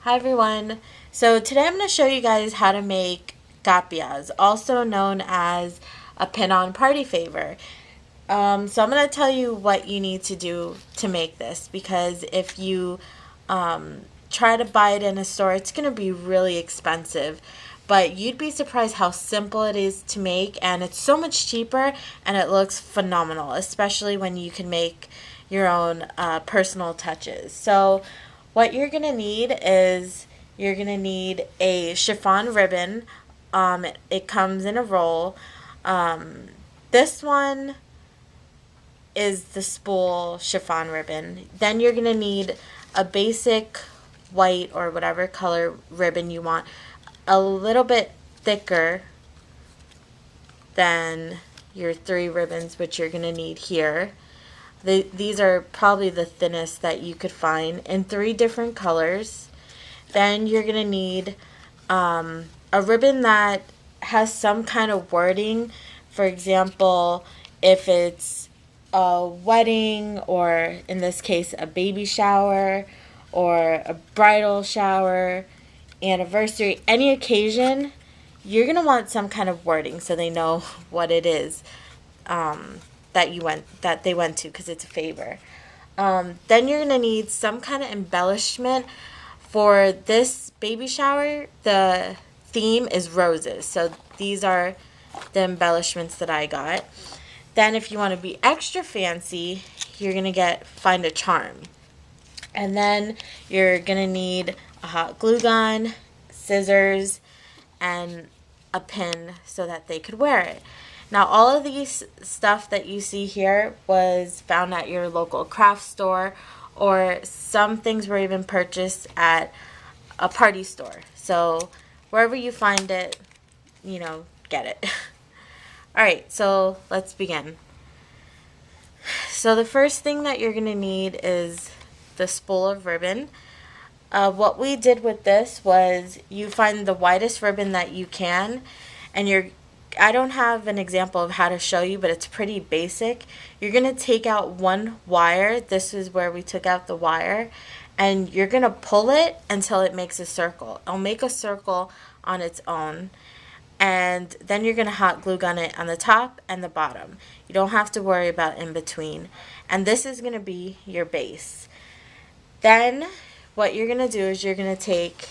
Hi everyone. So today I'm going to show you guys how to make capias, also known as a pin-on party favor. So I'm going to tell you what you need to do to make this, because if you try to buy it in a store, it's going to be really expensive. But you'd be surprised how simple it is to make, and it's so much cheaper and it looks phenomenal, especially when you can make your own personal touches. So what you're going to need is you're going to need a chiffon ribbon. It comes in a roll. This one is the spool chiffon ribbon. Then you're going to need a basic white or whatever color ribbon you want, a little bit thicker than your 3 ribbons, which you're going to need here. These are probably the thinnest that you could find in 3 different colors. Then you're going to need a ribbon that has some kind of wording. For example, if it's a wedding, or in this case a baby shower or a bridal shower, anniversary, any occasion, you're going to want some kind of wording so they know what it is that they went to, because it's a favor. Then you're going to need some kind of embellishment. For this baby shower, the theme is roses, so these are the embellishments that I got. Then if you want to be extra fancy, you're going to find a charm. And then you're going to need a hot glue gun, scissors, and a pin so that they could wear it. Now, all of these stuff that you see here was found at your local craft store, or some things were even purchased at a party store. So wherever you find it, get it. Alright, so let's begin. So the first thing that you're going to need is the spool of ribbon. What we did with this was you find the widest ribbon that you can, and I don't have an example of how to show you, but it's pretty basic. You're going to take out one wire. This is where we took out the wire, and you're going to pull it until it makes a circle. It'll make a circle on its own, and then you're going to hot glue gun it on the top and the bottom. You don't have to worry about in between. And this is going to be your base. Then what you're going to do is you're going to take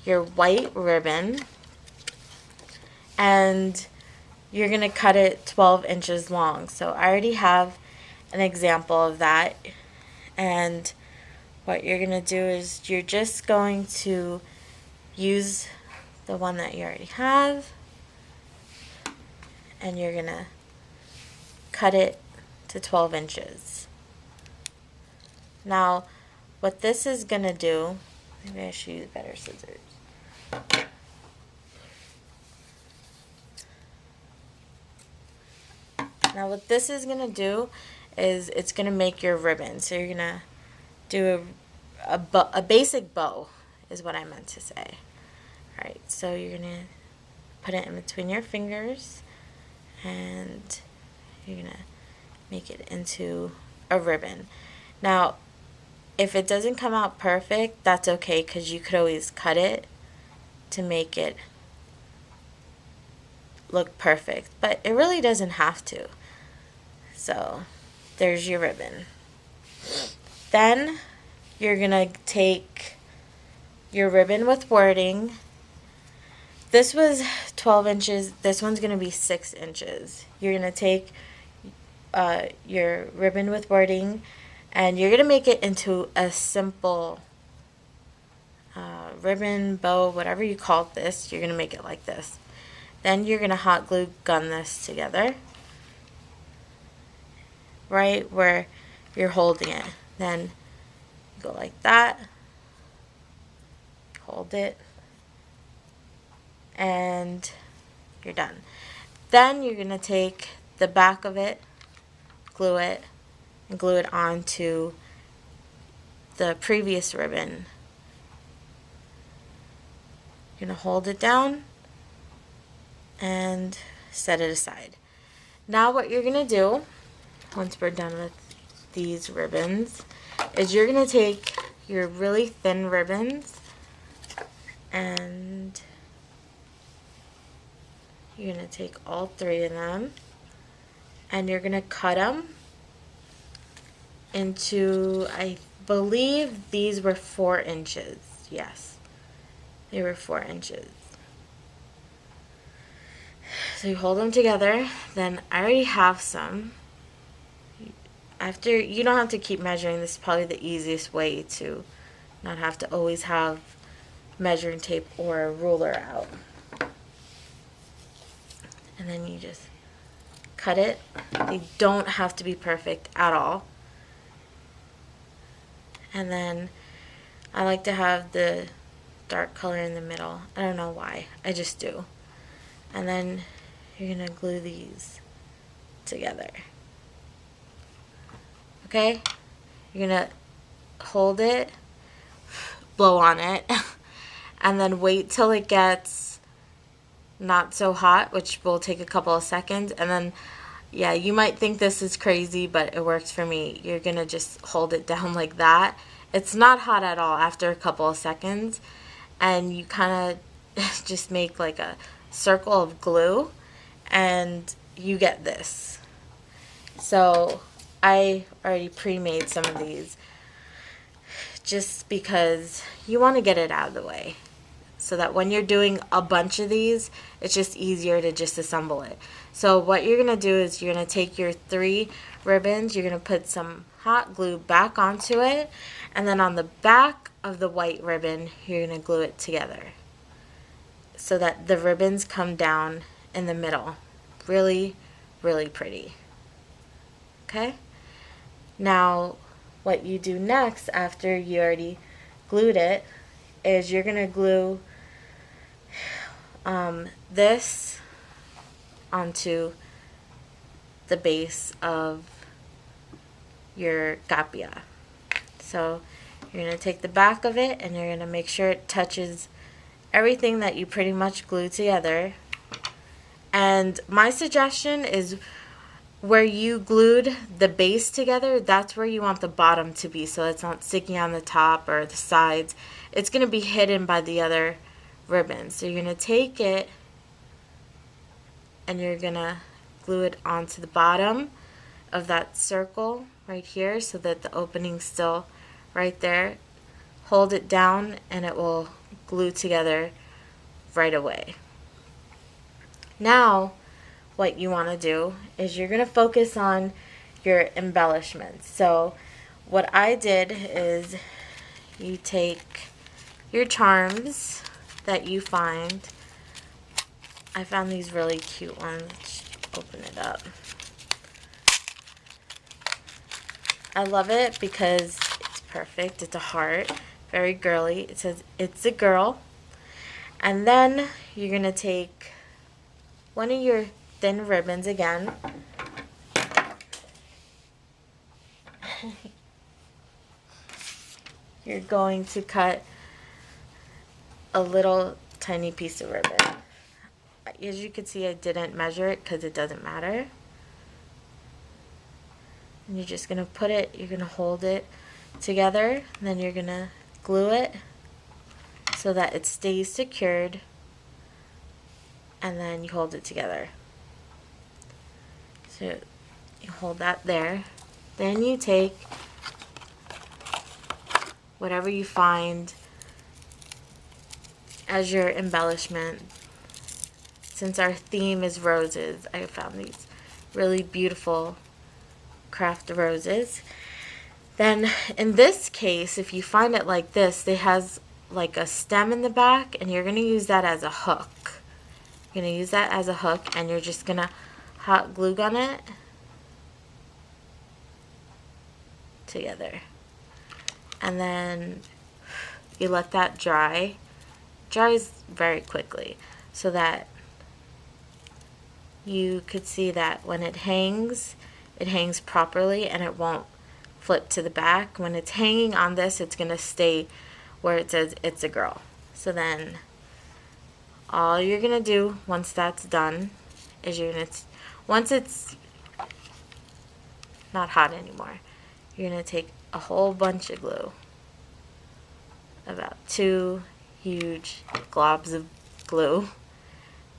your white ribbon and you're going to cut it 12 inches long. So I already have an example of that. And what you're going to do is you're just going to use the one that you already have, and you're going to cut it to 12 inches. Now, what this is going to do, maybe I should use better scissors. Now what this is going to do is it's going to make your ribbon. So you're going to do a basic bow is what I meant to say. Alright, so you're going to put it in between your fingers, and you're going to make it into a ribbon. Now, if it doesn't come out perfect, that's okay, because you could always cut it to make it look perfect, but it really doesn't have to. So there's your ribbon. Then you're going to take your ribbon with wording. This was 12 inches. This one's going to be 6 inches. You're going to take your ribbon with wording, and you're going to make it into a simple ribbon, bow, whatever you call this. You're going to make it like this. Then you're going to hot glue gun this together, right where you're holding it. Then you go like that, hold it, and you're done. Then you're going to take the back of it, glue it, and glue it onto the previous ribbon. You're going to hold it down and set it aside. Now what you're going to do, once we're done with these ribbons, is you're going to take your really thin ribbons, and you're going to take all 3 of them, and you're going to cut them into, I believe these were 4 inches. Yes, they were 4 inches. So you hold them together. Then I already have some. After, you don't have to keep measuring. This is probably the easiest way to not have to always have measuring tape or a ruler out. And then you just cut it. They don't have to be perfect at all. And then I like to have the dark color in the middle. I don't know why. I just do. And then you're going to glue these together. Okay? You're going to hold it, blow on it, and then wait till it gets not so hot, which will take a couple of seconds. And then, yeah, you might think this is crazy, but it works for me. You're going to just hold it down like that. It's not hot at all after a couple of seconds. And you kind of just make like a circle of glue, and you get this. So I already pre-made some of these just because you want to get it out of the way, so that when you're doing a bunch of these, it's just easier to just assemble it. So what you're going to do is you're going to take your 3 ribbons, you're going to put some hot glue back onto it, and then on the back of the white ribbon, you're going to glue it together so that the ribbons come down in the middle. Really, really pretty. Okay? Now, what you do next after you already glued it is you're going to glue this onto the base of your capia. So you're going to take the back of it and you're going to make sure it touches everything that you pretty much glued together. And my suggestion is where you glued the base together, that's where you want the bottom to be, so it's not sticking on the top or the sides. It's going to be hidden by the other ribbons. So you're going to take it and you're going to glue it onto the bottom of that circle right here so that the opening's still right there. Hold it down and it will glue together right away. Now what you want to do is you're going to focus on your embellishments. So what I did is you take your charms that you find. I found these really cute ones. Let's open it up. I love it because it's perfect. It's a heart. Very girly. It says it's a girl. And then you're going to take one of your thin ribbons again. You're going to cut a little tiny piece of ribbon. As you can see, I didn't measure it because it doesn't matter. And you're just going to put it, you're going to hold it together, and then you're going to glue it so that it stays secured, and then you hold it together. So you hold that there. Then you take whatever you find as your embellishment. Since our theme is roses, I found these really beautiful craft roses. Then in this case, if you find it like this, it has like a stem in the back, and you're going to use that as a hook. You're going to use that as a hook, and you're just going to hot glue gun it together. And then you let that dry. Dries very quickly, so that you could see that when it hangs properly and it won't flip to the back. When it's hanging on this, it's going to stay where it says it's a girl. So then all you're going to do once that's done is you're going to, once it's not hot anymore, you're going to take a whole bunch of glue about 2 huge globs of glue.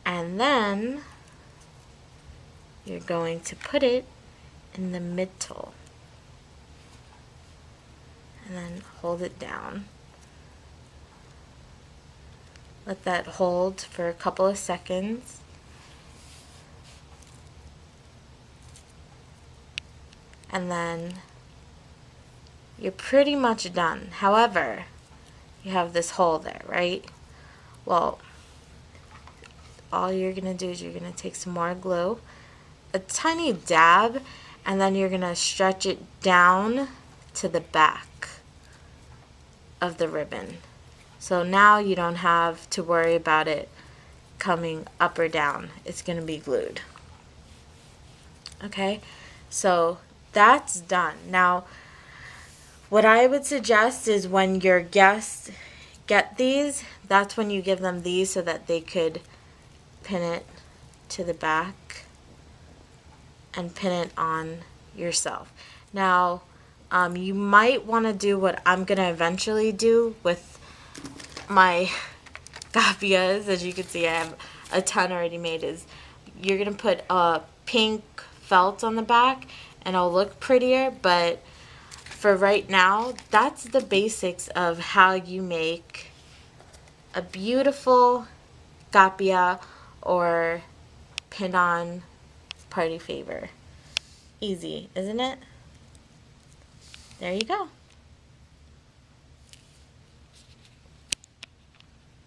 And then you're going to put it in the middle. And then hold it down. Let that hold for a couple of seconds. And then you're pretty much done. However, you have this hole there, right? Well, all you're going to do is you're going to take some more glue, a tiny dab, and then you're going to stretch it down to the back of the ribbon. So now you don't have to worry about it coming up or down. It's going to be glued. Okay, so that's done. Now, what I would suggest is when your guests get these, that's when you give them these so that they could pin it to the back and pin it on yourself. Now, you might want to do what I'm going to eventually do with my Capias. As you can see, I have a ton already made. Is you're going to put a pink felt on the back and it'll look prettier, but for right now, that's the basics of how you make a beautiful capia or pin-on party favor. Easy, isn't it? There you go.